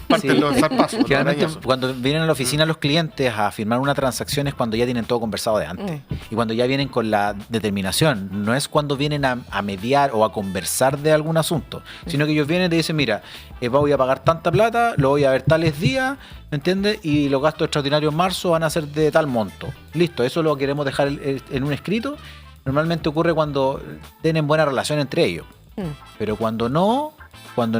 S1: parten
S2: sí.
S1: los zarpazos. los
S2: Generalmente,
S1: arañazos.
S2: cuando vienen a la oficina los clientes a firmar una transacción es cuando ya tienen todo conversado de antes. Y cuando ya vienen con la determinación. No es cuando vienen a mediar o a conversar de algún asunto, sino que ellos vienen y te dicen, mira, voy a pagar tanta plata, lo voy a ver tales días, ¿me entiendes? Y los gastos extraordinarios en marzo van a ser de tal monto. Listo, eso lo queremos dejar en un escrito. Normalmente ocurre cuando tienen buena relación entre ellos. Pero cuando no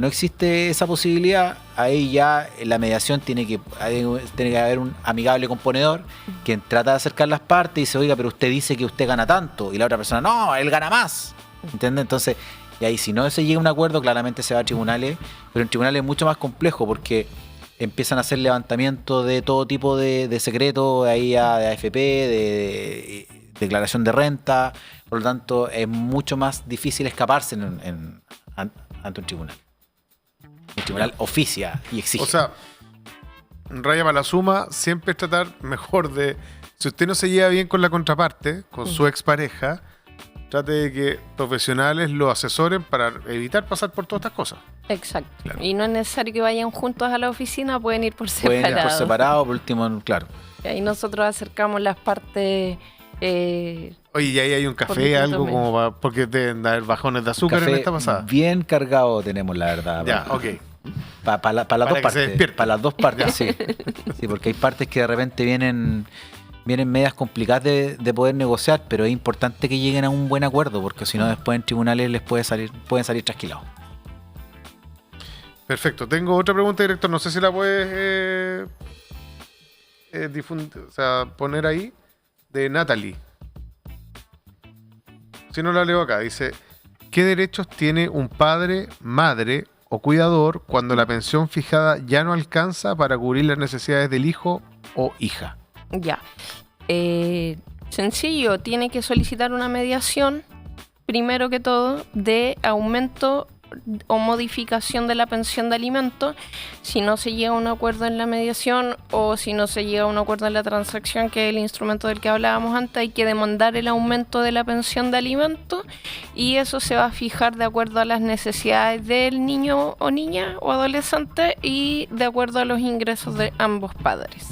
S2: existe esa posibilidad, ahí ya la mediación tiene que haber un amigable componedor que trata de acercar las partes y dice, oiga, pero usted dice que usted gana tanto, y la otra persona, no, él gana más. ¿Entiendes? Entonces, y ahí si no se llega a un acuerdo, claramente se va a tribunales, pero en tribunales es mucho más complejo porque empiezan a hacer levantamiento de todo tipo de secretos, ahí de AFP, de declaración de renta. Por lo tanto, es mucho más difícil escaparse ante un tribunal. El tribunal oficia y exige.
S1: O sea, raya para la suma, siempre es tratar mejor de... Si usted no se lleva bien con la contraparte, con su expareja, trate de que profesionales lo asesoren para evitar pasar por todas estas cosas.
S3: Exacto.
S1: Claro.
S3: Y no es necesario que vayan juntos a la oficina, pueden ir por
S2: pueden
S3: separado.
S2: ir por separado, por último, claro.
S3: Y ahí nosotros acercamos las partes.
S1: Oye, y ahí hay un
S3: Por
S1: café,
S3: distintos
S1: algo
S3: medios.
S1: como porque deben haber bajones de azúcar en
S2: Café
S1: esta pasada.
S2: bien cargado tenemos, la verdad.
S1: Ya, ok.
S2: Para las
S1: Para
S2: dos
S1: que se
S2: partes.
S1: despierte.
S2: Para las dos partes, sí. Sí, porque hay partes que de repente vienen medias complicadas de poder negociar, pero es importante que lleguen a un buen acuerdo, porque si no después en tribunales pueden salir trasquilados.
S1: Perfecto. Tengo otra pregunta, director. No sé si la puedes o sea, poner ahí. De Natalie. Si no la leo acá. Dice, ¿qué derechos tiene un padre, madre o cuidador cuando la pensión fijada ya no alcanza para cubrir las necesidades del hijo o hija?
S3: Ya. Sencillo, tiene que solicitar una mediación, primero que todo, de aumento o modificación de la pensión de alimentos. Si no se llega a un acuerdo en la mediación o si no se llega a un acuerdo en la transacción, que es el instrumento del que hablábamos antes, hay que demandar el aumento de la pensión de alimentos, y eso se va a fijar de acuerdo a las necesidades del niño o niña o adolescente y de acuerdo a los ingresos de ambos padres.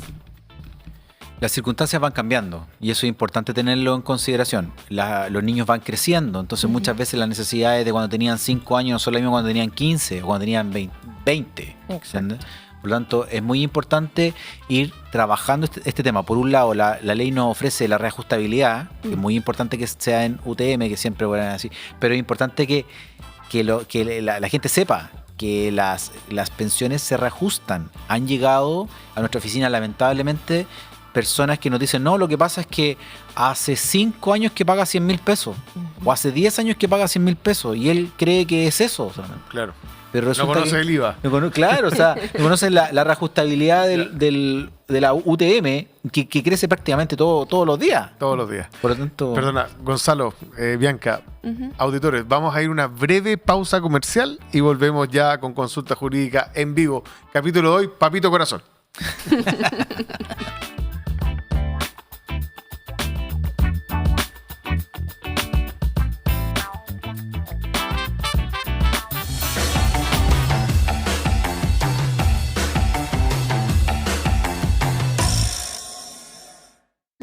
S2: Las circunstancias van cambiando y eso es importante tenerlo en consideración. Los niños van creciendo, entonces muchas veces las necesidades de cuando tenían 5 años no son las mismas cuando tenían 15 o cuando tenían 20. ¿Entiendes? Por lo tanto, es muy importante ir trabajando este tema. Por un lado, la ley nos ofrece la reajustabilidad, que es muy importante que sea en UTM, que siempre vuelven a decir, pero es importante que la gente sepa que las pensiones se reajustan. Han llegado a nuestra oficina, lamentablemente, personas que nos dicen, no, lo que pasa es que hace 5 años que paga 100.000 pesos, o hace 10 años que paga 100.000 pesos, y él cree que es eso solamente.
S1: Claro.
S2: Pero
S1: No
S2: resulta
S1: conoce
S2: que,
S1: el IVA.
S2: claro, o sea, no conocen la reajustabilidad del la UTM que crece prácticamente todos los días.
S1: Todos los días.
S2: Por lo tanto,
S1: Perdona, Gonzalo, Bianca, auditores, vamos a ir a una breve pausa comercial y volvemos ya con Consulta Jurídica en vivo. Capítulo de hoy, Papito Corazón.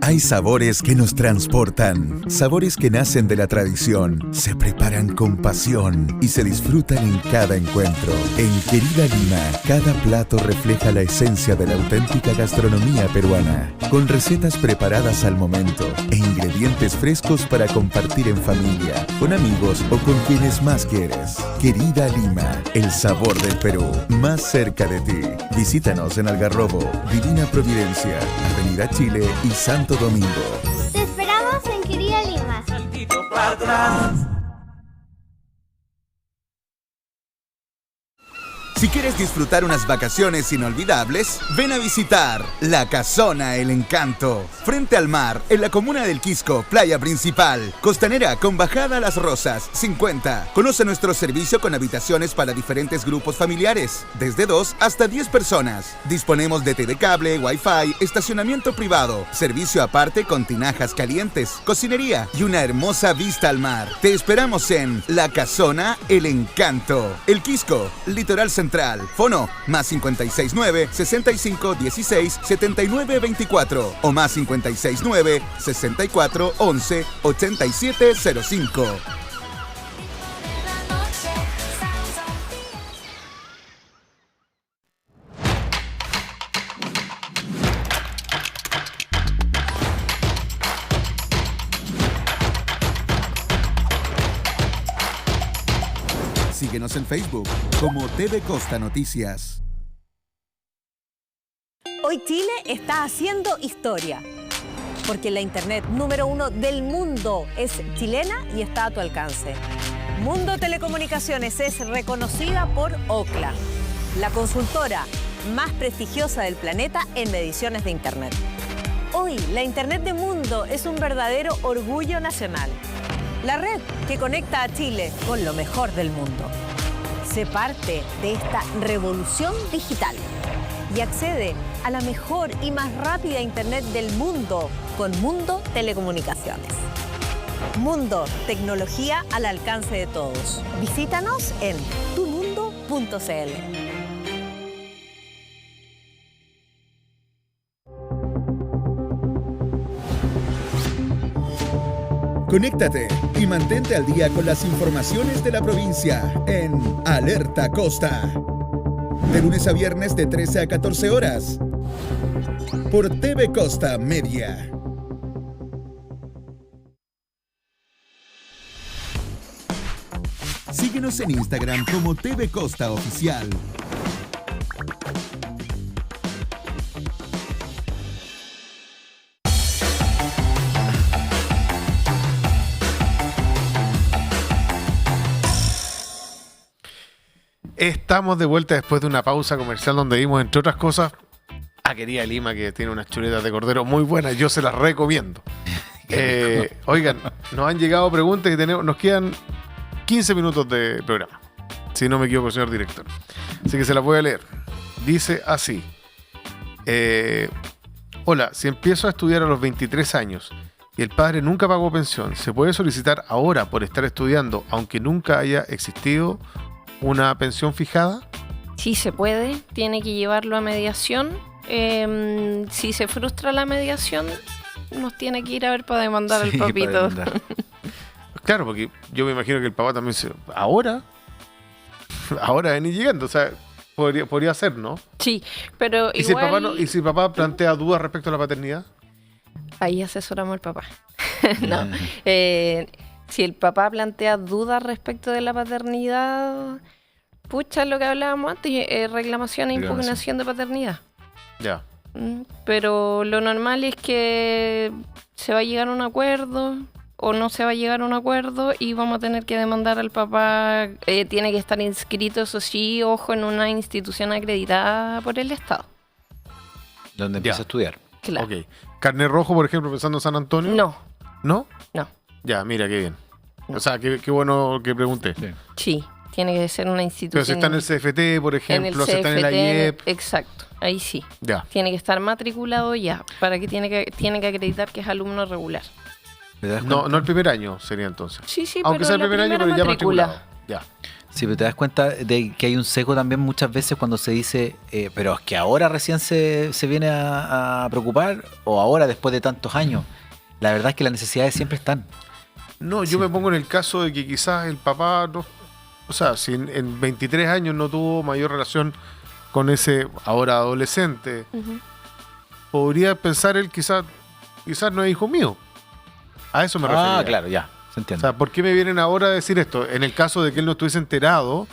S4: Hay sabores que nos transportan, sabores que nacen de la tradición, se preparan con pasión y se disfrutan en cada encuentro. En Querida Lima, cada plato refleja la esencia de la auténtica gastronomía peruana, con recetas preparadas al momento e ingredientes frescos para compartir en familia, con amigos o con quienes más quieres. Querida Lima, el sabor del Perú, más cerca de ti. Visítanos en Algarrobo, Divina Providencia, Avenida Chile y Santo Domingo.
S5: Te esperamos en Querida Lima.
S4: Si quieres disfrutar unas vacaciones inolvidables, ven a visitar La Casona El Encanto. Frente al mar, en la comuna del Quisco, playa principal. Costanera con bajada a Las Rosas, 50. Conoce nuestro servicio con habitaciones para diferentes grupos familiares, desde 2 hasta 10 personas. Disponemos de TV cable, wifi, estacionamiento privado, servicio aparte con tinajas calientes, cocinería y una hermosa vista al mar. Te esperamos en La Casona El Encanto. El Quisco, Litoral Central. Fono más 569-6516-7924 o más 569-6411-8705. Síguenos en Facebook como TV Costa Noticias.
S6: Hoy Chile está haciendo historia, porque la internet número 1 del mundo es chilena y está a tu alcance. Mundo Telecomunicaciones es reconocida por Ookla, la consultora más prestigiosa del planeta en mediciones de internet. Hoy, la internet de Mundo es un verdadero orgullo nacional. La red que conecta a Chile con lo mejor del mundo. Sé parte de esta revolución digital y accede a la mejor y más rápida internet del mundo con Mundo Telecomunicaciones. Mundo, tecnología al alcance de todos. Visítanos en tumundo.cl.
S4: Conéctate y mantente al día con las informaciones de la provincia en Alerta Costa. De lunes a viernes de 13 a 14 horas. Por TV Costa Media. Síguenos en Instagram como TV Costa Oficial.
S1: Estamos de vuelta después de una pausa comercial donde vimos, entre otras cosas, a Querida Lima, que tiene unas chuletas de cordero muy buenas. Yo se las recomiendo. Oigan, nos han llegado preguntas y nos quedan 15 minutos de programa, si no me equivoco, señor director. Así que se las voy a leer. Dice así. Hola, si empiezo a estudiar a los 23 años y el padre nunca pagó pensión, ¿se puede solicitar ahora por estar estudiando, aunque nunca haya existido una pensión fijada?
S3: Sí se puede, tiene que llevarlo a mediación. Si se frustra la mediación, nos tiene que ir a ver para demandar al papito.
S1: Claro, porque yo me imagino que el papá también ahora ven llegando, o sea, podría ser, ¿no?
S3: Sí, pero
S1: ¿Y
S3: igual...
S1: si el papá plantea dudas respecto a la paternidad?
S3: Ahí asesoramos al papá. No. Si el papá plantea dudas respecto de la paternidad, pucha, lo que hablábamos antes, reclamación e impugnación de paternidad.
S1: Ya.
S3: Pero lo normal es que se va a llegar a un acuerdo o no se va a llegar a un acuerdo y vamos a tener que demandar al papá. Tiene que estar inscrito, eso sí, ojo, en una institución acreditada por el Estado.
S2: donde empieza
S1: Ya.
S2: a estudiar.
S3: Claro.
S1: Ok. Carnet rojo, por ejemplo, pensando en San Antonio.
S3: No,
S1: ¿No?
S3: no.
S1: Ya, mira, qué bien.
S3: No.
S1: O sea, qué bueno que pregunté.
S3: Sí, tiene que ser una institución.
S1: Pero si está en el CFT, por
S3: en el
S1: ejemplo, si está en el
S3: CFT,
S1: IEP.
S3: exacto, ahí sí.
S1: Ya.
S3: Tiene que estar matriculado ya, para que tiene que acreditar que es alumno regular.
S2: ¿Te das
S1: No,
S2: cuenta?
S1: no el primer año sería entonces.
S3: Sí, sí,
S1: Aunque
S3: pero
S1: sea el
S3: la
S1: primer año,
S3: primera
S1: pero ya
S3: matrícula.
S1: matriculado. Ya.
S2: Sí, pero te das cuenta de que hay un sesgo también muchas veces cuando se dice, pero es que ahora recién se viene a preocupar o ahora después de tantos años. La verdad es que las necesidades siempre están.
S1: No, yo me pongo en el caso de que quizás el papá no. O sea, si en 23 años no tuvo mayor relación con ese ahora adolescente,
S3: Ujú.
S1: podría pensar él quizás no es hijo mío. A eso me refiero.
S2: Claro, ya, se
S1: O
S2: entiende.
S1: sea, ¿por qué me vienen ahora a decir esto? En el caso de que él no estuviese enterado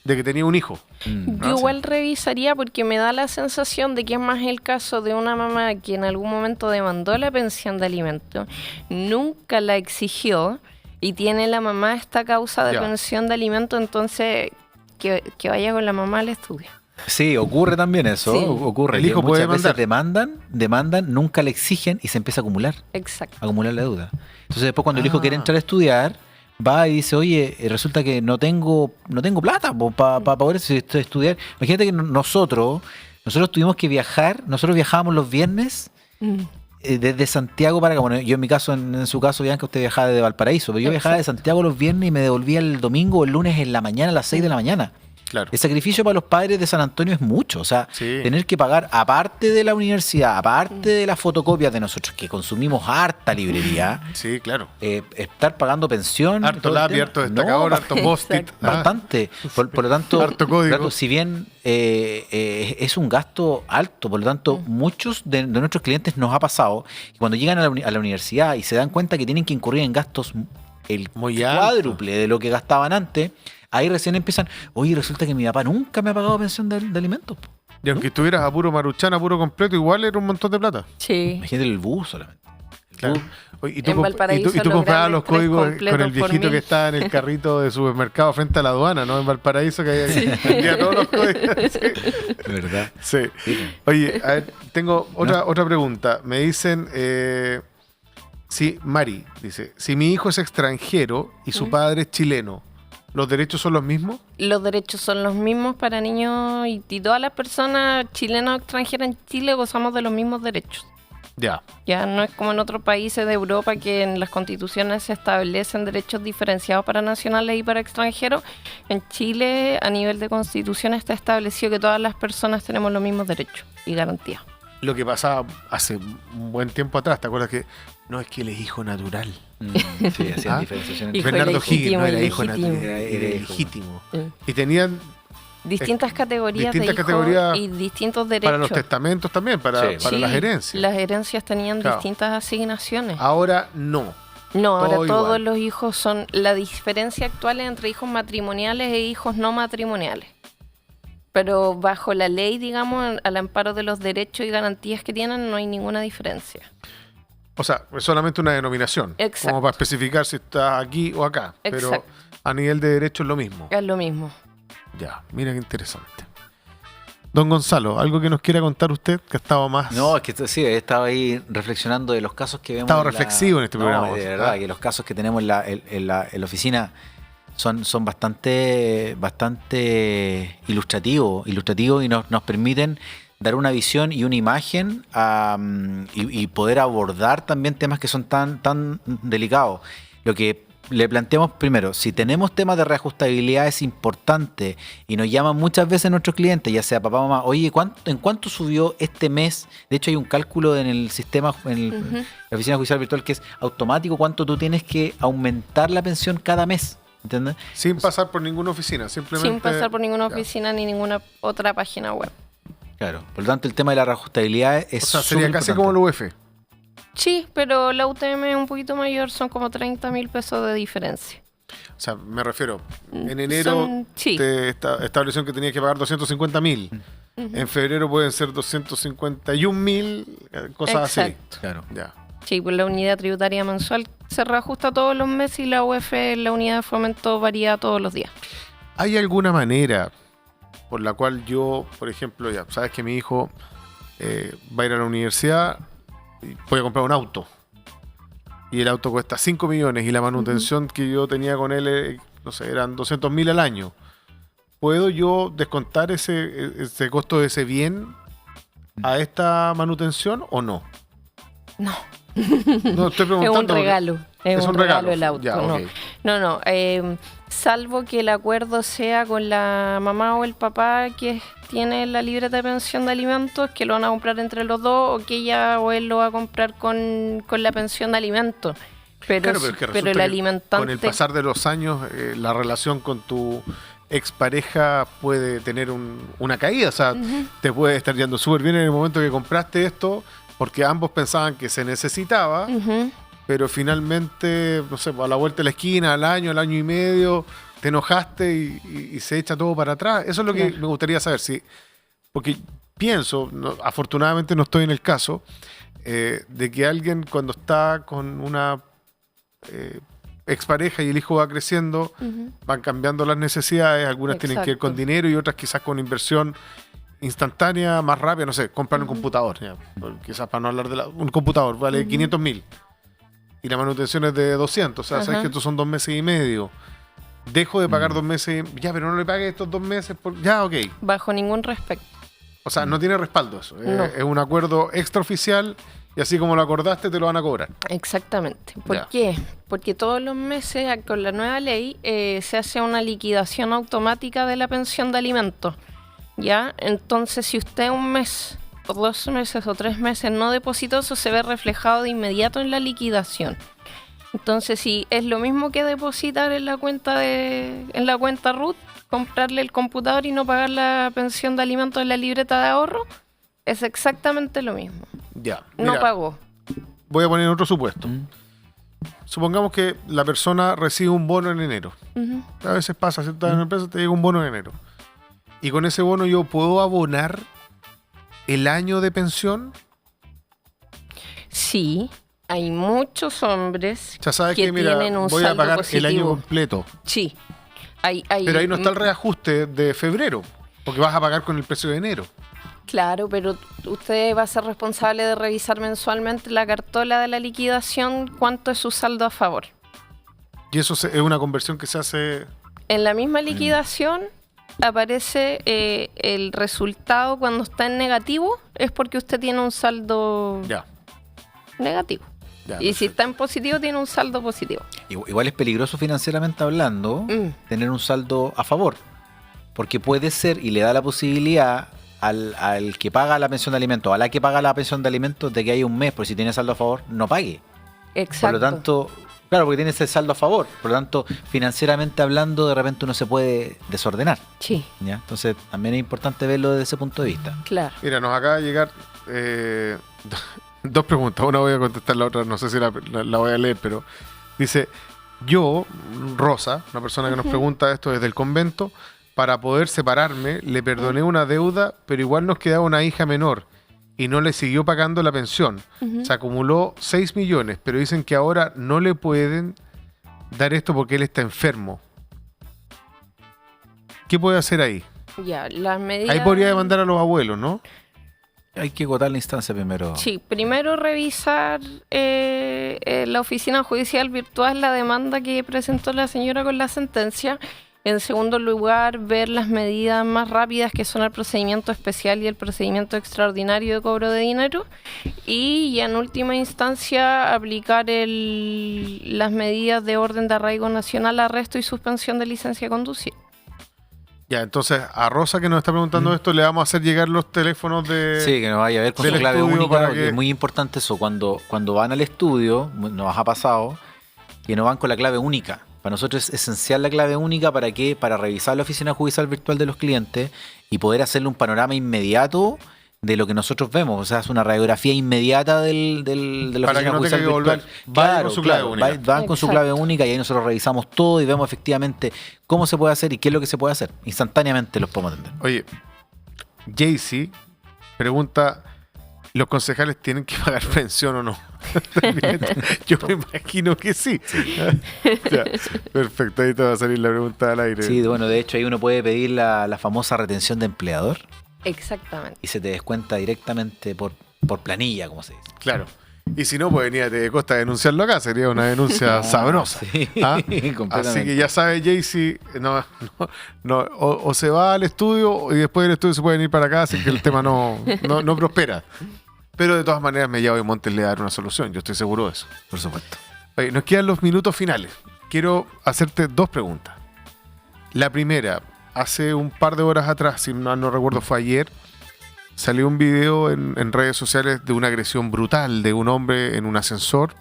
S1: de que tenía un hijo.
S3: Yo igual revisaría porque me da la sensación de que es más el caso de una mamá que en algún momento demandó la pensión de alimento, nunca la exigió y tiene la mamá esta causa de
S1: Ya.
S3: pensión de alimento, entonces que vaya con la mamá al estudio.
S2: Sí, ocurre también eso,
S3: Sí.
S2: ocurre.
S1: El
S2: que
S1: hijo puede
S2: muchas veces demandan, nunca le exigen y se empieza a
S3: Exacto.
S2: acumular la deuda. Entonces después cuando el hijo quiere entrar a estudiar, va y dice, oye, resulta que no tengo plata para poder estudiar. Imagínate que nosotros tuvimos que viajar, nosotros viajábamos los viernes desde Santiago para acá. Bueno, yo en mi caso, en su caso, Bianca, usted viajaba desde Valparaíso, pero yo viajaba de Santiago los viernes y me devolvía el domingo o el lunes en la mañana a las 6 de la mañana.
S1: Claro.
S2: El sacrificio para los padres de San Antonio es mucho. O sea,
S1: Sí.
S2: tener que pagar, aparte de la universidad, aparte de las fotocopias de nosotros, que consumimos harta librería,
S1: Sí, claro.
S2: estar pagando pensión.
S1: Harto
S2: todo el
S1: lápiz,
S2: tema.
S1: harto destacador,
S2: No,
S1: harto post-it.
S3: Exacto.
S2: bastante. Por lo tanto,
S1: Harto código.
S2: claro, si bien es un gasto alto, por lo tanto, muchos de nuestros clientes nos ha pasado que cuando llegan a la universidad y se dan cuenta que tienen que incurrir en gastos el
S1: Muy
S2: cuádruple de lo que gastaban antes, ahí recién empiezan, oye, resulta que mi papá nunca me ha pagado pensión de alimentos.
S1: Y aunque estuvieras a puro maruchan, a puro completo, igual era un montón de plata.
S3: Sí.
S2: Imagínate el bus solamente. El
S1: Claro.
S2: bus.
S1: Oye,
S3: En Valparaíso
S1: y tú
S3: los
S1: comprabas
S3: grandes
S1: los
S3: tres
S1: códigos
S3: completos
S1: con el
S3: por
S1: viejito
S3: 1000.
S1: que estaba en el carrito de supermercado frente a la aduana, ¿no? En Valparaíso, que vendía todos los códigos. Sí.
S2: De verdad.
S1: Sí. Oye, a ver, tengo otra pregunta. Me dicen, sí, Mari dice, si mi hijo es extranjero y su padre es chileno, ¿los derechos son los mismos?
S3: Los derechos son los mismos para niños y todas las personas chilenas o extranjeras en Chile gozamos de los mismos derechos.
S1: Ya.
S3: Ya no es como en otros países de Europa que en las constituciones se establecen derechos diferenciados para nacionales y para extranjeros. En Chile, a nivel de constitución, está establecido que todas las personas tenemos los mismos derechos y garantías.
S1: Lo que pasaba hace un buen tiempo atrás, ¿te acuerdas que no es que él es hijo natural?
S2: Sí, hacían
S1: ¿Ah?
S2: diferenciación
S3: Hijo
S1: Bernardo Higgins
S3: ilegítimo,
S1: no era hijo
S3: ilegítimo.
S1: natural, era legítimo.
S3: Sí.
S1: Y tenían
S3: Distintas categorías
S1: distintas
S3: de hijos
S1: categorías
S3: y distintos derechos.
S1: para los testamentos también, para
S2: Sí.
S1: las herencias.
S3: Las herencias tenían
S1: Claro.
S3: distintas asignaciones.
S1: Ahora no.
S3: No, ahora
S1: todo
S3: todos
S1: igual.
S3: los hijos son... La diferencia actual es entre hijos matrimoniales e hijos no matrimoniales. Pero bajo la ley, digamos, al amparo de los derechos y garantías que tienen, no hay ninguna diferencia.
S1: O sea, es solamente una denominación.
S3: Exacto.
S1: Como para especificar si está aquí o acá. Pero
S3: Exacto.
S1: a nivel de derecho es lo mismo.
S3: Es lo mismo.
S1: Ya, mira qué interesante. Don Gonzalo, ¿algo que nos quiera contar usted que ha estado más?
S2: No, es que sí, he estado ahí reflexionando de los casos que vemos.
S1: Estado reflexivo en este programa.
S2: No, de verdad,
S1: Ah.
S2: que los casos que tenemos en la oficina son bastante ilustrativos y nos permiten dar una visión y una imagen y poder abordar también temas que son tan delicados. Lo que le planteamos primero, si tenemos temas de reajustabilidad es importante y nos llaman muchas veces nuestros clientes, ya sea papá o mamá, oye, ¿en cuánto subió este mes? De hecho hay un cálculo en el sistema, la oficina judicial virtual que es automático, cuánto tú tienes que aumentar la pensión cada mes, ¿entiendes?
S1: Sin pasar por ninguna oficina, simplemente.
S3: Sin pasar por ninguna
S1: Ya.
S3: oficina ni ninguna otra página web.
S2: Claro, por lo tanto el tema de la reajustabilidad es
S1: O sea, sería
S2: súper
S1: casi
S2: importante.
S1: como el UF.
S3: Sí, pero la UTM es un poquito mayor, son como 30.000 pesos de diferencia.
S1: O sea, me refiero, en enero
S3: Sí.
S1: te establecieron que tenías que pagar 250.000. En febrero pueden ser 251.000, cosas
S3: Exacto.
S2: Claro.
S1: así. Ya.
S3: Sí, pues la unidad tributaria mensual se reajusta todos los meses y la UF, la unidad de fomento, varía todos los días.
S1: ¿Hay alguna manera por la cual yo, por ejemplo, ya sabes que mi hijo va a ir a la universidad, y voy a comprar un auto. Y el auto cuesta 5 millones y la manutención que yo tenía con él, no sé, eran 200.000 al año. ¿Puedo yo descontar ese costo de ese bien a esta manutención o no?
S3: No.
S1: No, estoy preguntando.
S3: Es un regalo. Es un regalo el auto.
S1: Ya,
S3: no.
S1: ok.
S3: No. Salvo que el acuerdo sea con la mamá o el papá que tiene la libreta de pensión de alimentos, que lo van a comprar entre los dos, o que ella o él lo va a comprar con la pensión de alimentos. Pero,
S1: Claro, pero es que
S3: pero
S1: resulta
S3: el
S1: que
S3: alimentante...
S1: con el pasar de los años, la relación con tu expareja puede tener una caída. O sea, te puede estar yendo súper bien en el momento que compraste esto, porque ambos pensaban que se necesitaba,
S3: Ujú.
S1: pero finalmente, no sé, a la vuelta de la esquina, al año y medio, te enojaste y se echa todo para atrás. Eso es lo que
S3: Claro.
S1: me gustaría saber. Porque pienso, afortunadamente no estoy en el caso, de que alguien cuando está con una expareja y el hijo va creciendo,
S3: Ujú.
S1: van cambiando las necesidades, algunas tienen que ver con
S3: Exacto.
S1: dinero y otras quizás con inversión instantánea, más rápida, no sé, comprar un computador, ya, quizás para no hablar de un computador, vale 500.000 y la manutención es de 200, o sea, sabes
S3: Ajá.
S1: que estos son 2 meses y medio. Dejo de pagar 2 meses, ya, pero no le pague estos 2 meses, ya, ok.
S3: Bajo ningún respecto.
S1: O sea, no tiene respaldo eso,
S3: No.
S1: es un acuerdo extraoficial y así como lo acordaste te lo van a cobrar.
S3: Exactamente. ¿Por
S1: Ya.
S3: qué? Porque todos los meses, con la nueva ley, se hace una liquidación automática de la pensión de alimentos. ¿Ya? Entonces, si usted un mes, o 2 meses, o 3 meses no depositó, eso se ve reflejado de inmediato en la liquidación. Entonces, si es lo mismo que depositar en la cuenta RUT, comprarle el computador y no pagar la pensión de alimentos en la libreta de ahorro, es exactamente lo mismo.
S1: Ya.
S3: No
S1: Mira,
S3: pagó.
S1: voy a poner otro supuesto.
S2: Mm.
S1: Supongamos que la persona recibe un bono en enero.
S3: Ujú.
S1: A veces pasa, si estás en una empresa, te llega un bono en enero. Y con ese bono yo puedo abonar el año de pensión.
S3: Sí, hay muchos hombres
S1: Ya sabes
S3: que
S1: que, mira,
S3: tienen un
S1: voy a
S3: saldo
S1: pagar
S3: positivo.
S1: el año completo.
S3: Sí. Hay,
S1: Pero ahí no está el reajuste de febrero, porque vas a pagar con el precio de enero.
S3: Claro, pero usted va a ser responsable de revisar mensualmente la cartola de la liquidación, cuánto es su saldo a favor.
S1: Y eso es una conversión que se hace.
S3: En la misma liquidación aparece el resultado cuando está en negativo, es porque usted tiene un saldo
S1: Ya.
S3: negativo.
S1: Ya,
S3: Y si está en positivo, tiene un saldo positivo.
S2: Igual es peligroso financieramente hablando tener un saldo a favor, porque puede ser y le da la posibilidad al que paga la pensión de alimentos, a la que paga la pensión de alimentos, de que haya un mes, por si tiene saldo a favor, no pague.
S3: Exacto.
S2: Por lo tanto, claro, porque tiene ese saldo a favor, por lo tanto, financieramente hablando, de repente uno se puede desordenar,
S3: Sí,
S2: ¿ya? Entonces, también es importante verlo desde ese punto de vista.
S3: claro.
S1: Mira, nos acaba de llegar 2 preguntas. Una voy a contestar, la otra no sé si la voy a leer, pero dice: yo, Rosa, una persona que nos pregunta esto desde el convento, para poder separarme, le perdoné una deuda, pero igual nos quedaba una hija menor y no le siguió pagando la pensión. Se acumuló 6 millones, pero dicen que ahora no le pueden dar esto porque él está enfermo. ¿Qué puede hacer ahí?
S3: Ya, las medidas...
S1: Ahí podría demandar a los abuelos, ¿no?
S2: Hay que agotar la instancia primero.
S3: Sí, primero revisar la oficina judicial virtual la demanda que presentó la señora con la sentencia. En segundo lugar, ver las medidas más rápidas que son el procedimiento especial y el procedimiento extraordinario de cobro de dinero. Y en última instancia, aplicar las medidas de orden de arraigo nacional, arresto y suspensión de licencia de conducir.
S1: Ya, entonces a Rosa que nos está preguntando esto, le vamos a hacer llegar los teléfonos de...
S2: Sí, que nos vaya a ver con
S1: del
S2: su clave
S1: estudio
S2: única,
S1: para
S2: porque
S1: que-
S2: es muy importante eso. Cuando van al estudio, nos ha pasado, que no van con la clave única. Para nosotros es esencial la clave única. ¿Para qué? Para revisar la oficina judicial virtual de los clientes y poder hacerle un panorama inmediato de lo que nosotros vemos. O sea, es una radiografía inmediata de la
S1: Para que
S2: oficina
S1: no
S2: judicial
S1: tenga que volver.
S2: virtual.
S1: Vayan con su clave única.
S2: Van con su
S3: Exacto.
S2: clave única y ahí nosotros revisamos todo y vemos efectivamente cómo se puede hacer y qué es lo que se puede hacer. Instantáneamente los podemos atender.
S1: Oye, Jaycee pregunta: ¿los concejales tienen que pagar pensión o no? Yo me imagino que sí. Ya, perfecto, ahí te va a salir la pregunta al aire.
S2: Sí, bueno, de hecho ahí uno puede pedir la famosa retención de empleador.
S3: Exactamente.
S2: y se te descuenta directamente por planilla, como se dice.
S1: Claro. Y si no, pues venía de Costa a denunciarlo acá, sería una denuncia sabrosa.
S2: Sí,
S1: ¿Ah?
S2: completamente.
S1: Así que ya sabe, Jaycee, o se va al estudio y después del estudio se puede venir para acá, así que el tema no prospera. Pero de todas maneras, Mellado y Montes le dará una solución, yo estoy seguro de eso.
S2: Por supuesto.
S1: Oye, nos quedan los minutos finales. Quiero hacerte 2 preguntas. La primera, hace un par de horas atrás, si mal no recuerdo, fue ayer, salió un video en redes sociales de una agresión brutal de un hombre en un ascensor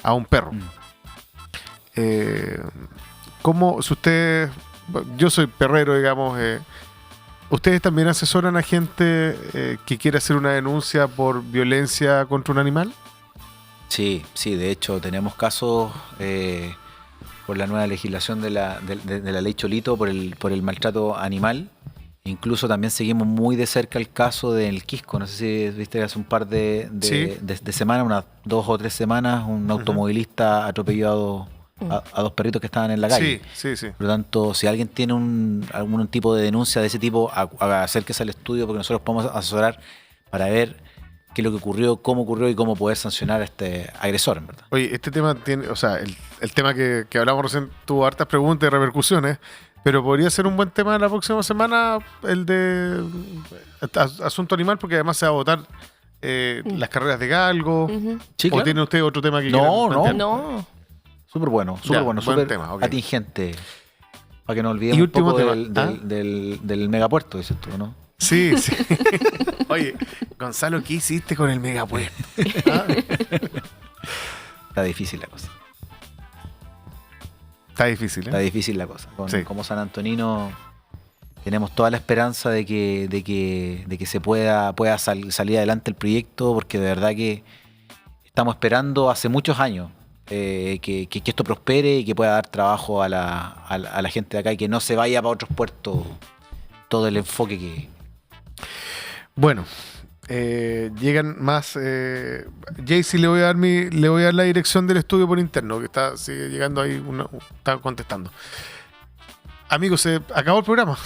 S1: a un perro. ¿Cómo, si ustedes, yo soy perrero, digamos, ¿ustedes también asesoran a gente que quiere hacer una denuncia por violencia contra un animal?
S2: Sí, de hecho tenemos casos por la nueva legislación de la ley Cholito por el maltrato animal. Incluso también seguimos muy de cerca el caso del Quisco. No sé si viste hace un par de semanas, unas 2 o 3 semanas, un automovilista atropelló a 2 perritos que estaban en la calle.
S1: Sí.
S2: Por lo tanto, si alguien tiene algún tipo de denuncia de ese tipo, acérquese al estudio porque nosotros podemos asesorar para ver qué es lo que ocurrió, cómo ocurrió y cómo poder sancionar a este agresor, en verdad.
S1: Oye, este tema tiene, o sea, el tema que hablamos recién tuvo hartas preguntas y repercusiones, pero podría ser un buen tema la próxima semana el de asunto animal, porque además se va a votar las carreras de galgo.
S2: Sí,
S1: ¿O
S2: claro.
S1: tiene usted otro tema que
S2: No,
S1: quiera
S2: no.
S1: plantear?
S3: No.
S2: Súper bueno,
S1: buen
S2: súper
S1: tema, ok.
S2: atingente. Para que no
S1: Y
S2: olvidemos un
S1: último
S2: poco
S1: tema,
S2: del megapuerto, dices tú, ¿no?
S1: Sí. Oye, Gonzalo, ¿qué hiciste con el megapuerto? ¿Ah?
S2: Está difícil la cosa.
S1: Está difícil, ¿eh?
S2: Está difícil la cosa.
S1: Sí.
S2: Como San Antonino tenemos toda la esperanza de que se pueda salir adelante el proyecto, porque de verdad que estamos esperando hace muchos años que esto prospere y que pueda dar trabajo a la gente de acá y que no se vaya para otros puertos todo el enfoque que...
S1: Bueno, llegan más. Jaycee, le voy a dar la dirección del estudio por interno, que sigue llegando ahí, está contestando. Amigos, se acabó el programa.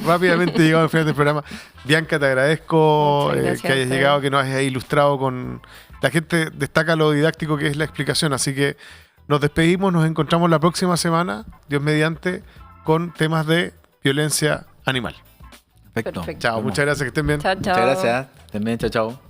S1: Rápidamente llegamos al final del programa. Bianca, te agradezco
S3: Muchas gracias
S1: que
S3: a
S1: hayas
S3: ustedes.
S1: llegado, que nos hayas ilustrado con... La gente destaca lo didáctico que es la explicación, así que nos despedimos, nos encontramos la próxima semana, Dios mediante, con temas de violencia animal.
S2: Perfecto.
S3: Perfecto.
S1: Chao,
S2: Nos vemos.
S1: muchas gracias, que estén bien.
S3: Chao, chao.
S2: Muchas gracias. También, chao.